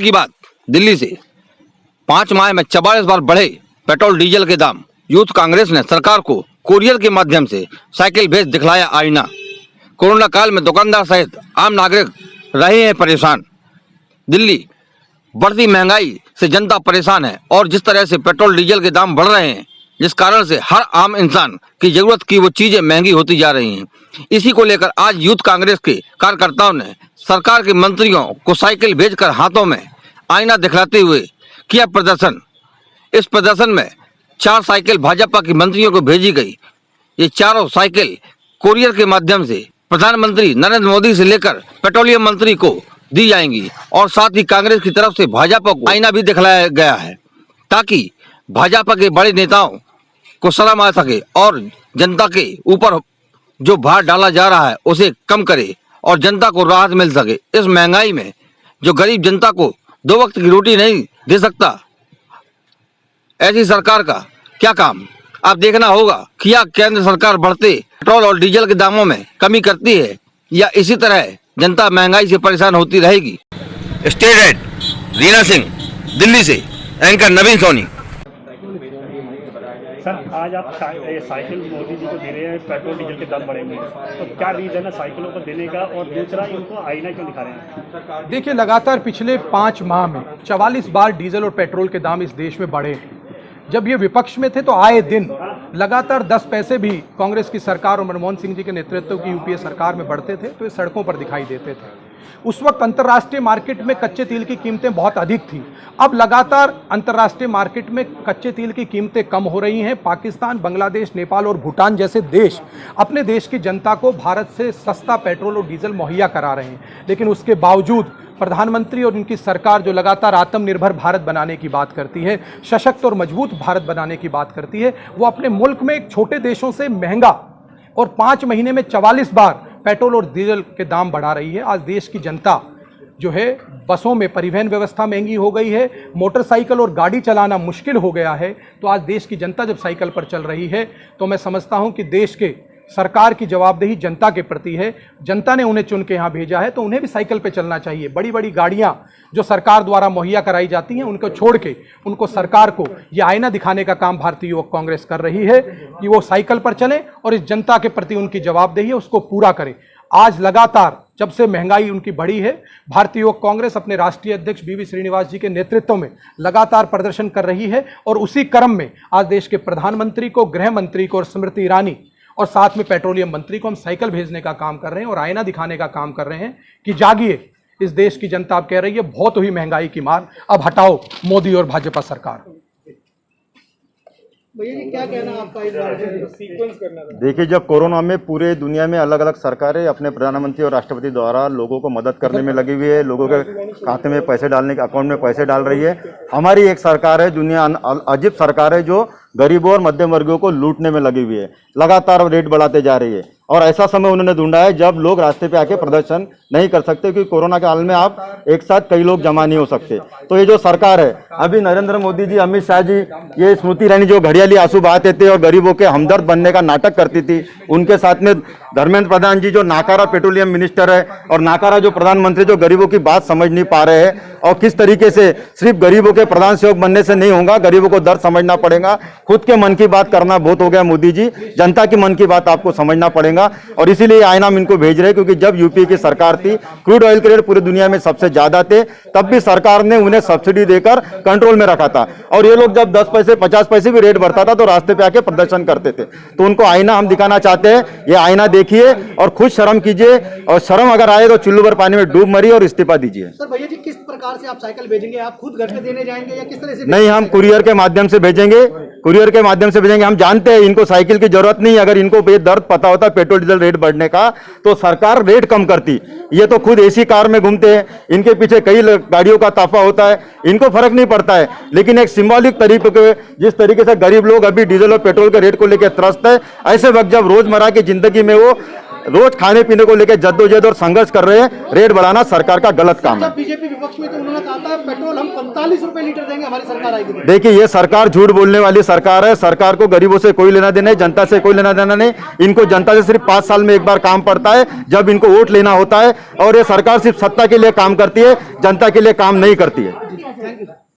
की बात दिल्ली से 5 माह में 44 बार बढ़े पेट्रोल डीजल के दाम। यूथ कांग्रेस ने सरकार को कोरियर के माध्यम से साइकिल भेज दिखलाया आईना। कोरोना काल में दुकानदार सहित आम नागरिक रहे हैं परेशान। दिल्ली बढ़ती महंगाई से जनता परेशान है और जिस तरह से पेट्रोल डीजल के दाम बढ़ रहे हैं, जिस कारण से हर आम इंसान की जरूरत की वो चीजें महंगी होती जा रही हैं। इसी को लेकर आज यूथ कांग्रेस के कार्यकर्ताओं ने सरकार के मंत्रियों को साइकिल भेजकर हाथों में आईना दिखलाते हुए किया प्रदर्शन। इस प्रदर्शन में 4 साइकिल भाजपा के मंत्रियों को भेजी गई। ये चारों साइकिल कोरियर के माध्यम से प्रधानमंत्री नरेंद्र मोदी से लेकर पेट्रोलियम मंत्री को दी जाएंगी और साथ ही कांग्रेस की तरफ से भाजपा को आईना भी दिखलाया गया है ताकि भाजपा के बड़े नेताओं को शर्म आ सके और जनता के ऊपर जो भार डाला जा रहा है उसे कम करे और जनता को राहत मिल सके। इस महंगाई में जो गरीब जनता को 2 वक्त की रोटी नहीं दे सकता, ऐसी सरकार का क्या काम। आप देखना होगा कि क्या केंद्र सरकार बढ़ते पेट्रोल और डीजल के दामों में कमी करती है या इसी तरह जनता महंगाई से परेशान होती रहेगी। स्टेट हेड रीना सिंह, दिल्ली से एंकर नवीन सोनी। सर, आज आप साइकिल मोदी जी को दे रहे हैं, पेट्रोल डीजल के दाम बढ़ेंगे, तो क्या रीज़न है साइकिलों को देने का, और दूसरा इनको आईना क्यों दिखा रहे हैं? देखिए, लगातार पिछले 5 माह में 44 बार डीजल और पेट्रोल के दाम इस देश में बढ़े। जब ये विपक्ष में थे तो आए दिन लगातार 10 पैसे भी कांग्रेस की सरकार और मनमोहन सिंह जी के नेतृत्व की यूपीए सरकार में बढ़ते थे तो ये सड़कों पर दिखाई देते थे। उस वक्त अंतर्राष्ट्रीय मार्केट में कच्चे तेल की कीमतें बहुत अधिक थी। अब लगातार अंतर्राष्ट्रीय मार्केट में कच्चे तेल की कीमतें कम हो रही हैं। पाकिस्तान, बांग्लादेश, नेपाल और भूटान जैसे देश अपने देश की जनता को भारत से सस्ता पेट्रोल और डीजल मुहैया करा रहे हैं, लेकिन उसके बावजूद प्रधानमंत्री और उनकी सरकार जो लगातार आत्मनिर्भर भारत बनाने की बात करती है, सशक्त और मजबूत भारत बनाने की बात करती है, वो अपने मुल्क में एक छोटे देशों से महंगा और 5 महीने में 44 बार पेट्रोल और डीजल के दाम बढ़ा रही है। आज देश की जनता जो है, बसों में परिवहन व्यवस्था महंगी हो गई है, मोटरसाइकिल और गाड़ी चलाना मुश्किल हो गया है। तो आज देश की जनता जब साइकिल पर चल रही है तो मैं समझता हूं कि देश के सरकार की जवाबदेही जनता के प्रति है। जनता ने उन्हें चुन के यहाँ भेजा है तो उन्हें भी साइकिल पे चलना चाहिए। बड़ी बड़ी गाड़ियाँ जो सरकार द्वारा मुहैया कराई जाती हैं उनको छोड़ के उनको सरकार को ये आईना दिखाने का काम भारतीय युवक कांग्रेस कर रही है कि वो साइकिल पर चलें और इस जनता के प्रति उनकी जवाबदेही है उसको पूरा करें। आज लगातार जब से महंगाई उनकी बढ़ी है, भारतीय युवक कांग्रेस अपने राष्ट्रीय अध्यक्ष बीवी श्रीनिवास जी के नेतृत्व में लगातार प्रदर्शन कर रही है और उसी क्रम में आज देश के प्रधानमंत्री को, गृह मंत्री को और स्मृति ईरानी और साथ में पेट्रोलियम मंत्री को हम साइकिल भेजने का काम कर रहे हैं और आईना दिखाने का काम कर रहे हैं कि जागिए, इस देश की जनता अब कह रही है बहुत हुई महंगाई की मार, अब हटाओ मोदी और भाजपा सरकार। भैया जी, क्या कहना आपका इस बारे में? सीक्वेंस करना था। देखिए, जब कोरोना में पूरे दुनिया में अलग अलग सरकारें अपने प्रधानमंत्री और राष्ट्रपति द्वारा लोगों को मदद करने में लगी हुई है, लोगों के खाते में पैसे डालने के, अकाउंट में पैसे डाल रही है। हमारी एक सरकार है, दुनिया अजीब सरकार है जो गरीबों और मध्यम वर्गों को लूटने में लगी हुई है, लगातार रेट बढ़ाते जा रही है। और ऐसा समय उन्होंने ढूंढा है जब लोग रास्ते पे आके प्रदर्शन नहीं कर सकते, क्योंकि कोरोना के हाल में आप एक साथ कई लोग जमा नहीं हो सकते। तो ये जो सरकार है, अभी नरेंद्र मोदी जी, अमित शाह जी, ये स्मृति ईरानी जो घड़ियाली आंसू बहाते थे और गरीबों के हमदर्द बनने का नाटक करती थी, उनके साथ में धर्मेंद्र प्रधान जी जो नाकारा पेट्रोलियम मिनिस्टर है और नाकारा जो प्रधानमंत्री जो गरीबों की बात समझ नहीं पा रहे हैं और किस तरीके से सिर्फ गरीबों के प्रधान सेवक बनने से नहीं होगा, गरीबों को दर्द समझना पड़ेगा। खुद के मन की बात करना बहुत हो गया मोदी जी, जनता की मन की बात आपको समझना पड़ेगा। और इसीलिए आईना हम इनको भेज रहे हैं, क्योंकि जब यूपीए की सरकार थी, क्रूड ऑयल के रेट पूरी दुनिया में सबसे ज्यादा थे, तब भी सरकार ने उन्हें सब्सिडी देकर कंट्रोल में रखा था। और ये लोग जब 10 पैसे 50 पैसे भी रेट बढ़ता था तो रास्ते पे आके प्रदर्शन करते थे। तो उनको आईना हम दिखाना चाहते हैं, ये आईना देखिए और खुद शर्म कीजिए, और शर्म अगर आए तो चुल्लू भर पानी में डूब मरिए और इस्तीफा दीजिए। सर भैया जी, किस प्रकार से आप साइकिल भेजेंगे? आप खुद घर पे देने जाएंगे या किस तरह से? नहीं, हम कुरियर के माध्यम से भेजेंगे, कुरियर के माध्यम से भेजेंगे। हम जानते हैं इनको साइकिल की जरूरत नहीं है, अगर इनको बेदर्द पता होता पेट्रोल डीजल रेट बढ़ने का तो सरकार रेट कम करती। ये तो खुद एसी कार में घूमते हैं, इनके पीछे कई गाड़ियों का ताफा होता है, इनको फर्क नहीं पड़ता है। लेकिन एक सिंबॉलिक तरीके के, जिस तरीके से गरीब लोग अभी डीजल और पेट्रोल के रेट को लेकर त्रस्त है, ऐसे वक्त जब रोजमर्रा की जिंदगी में वो रोज खाने पीने को लेकर जद्दोजहद और संघर्ष कर रहे हैं, रेट बढ़ाना सरकार का गलत काम है। जब बीजेपी विपक्ष में तो उन्होंने कहा था पेट्रोल हम 45 रुपए लीटर देंगे हमारी सरकार आएगी तो। देखिए, ये सरकार झूठ बोलने वाली सरकार है। सरकार को गरीबों से कोई लेना देना नहीं, जनता से कोई लेना देना नहीं। इनको जनता से सिर्फ 5 साल में एक बार काम पड़ता है, जब इनको वोट लेना होता है। और ये सरकार सिर्फ सत्ता के लिए काम करती है, जनता के लिए काम नहीं करती है। Thank you.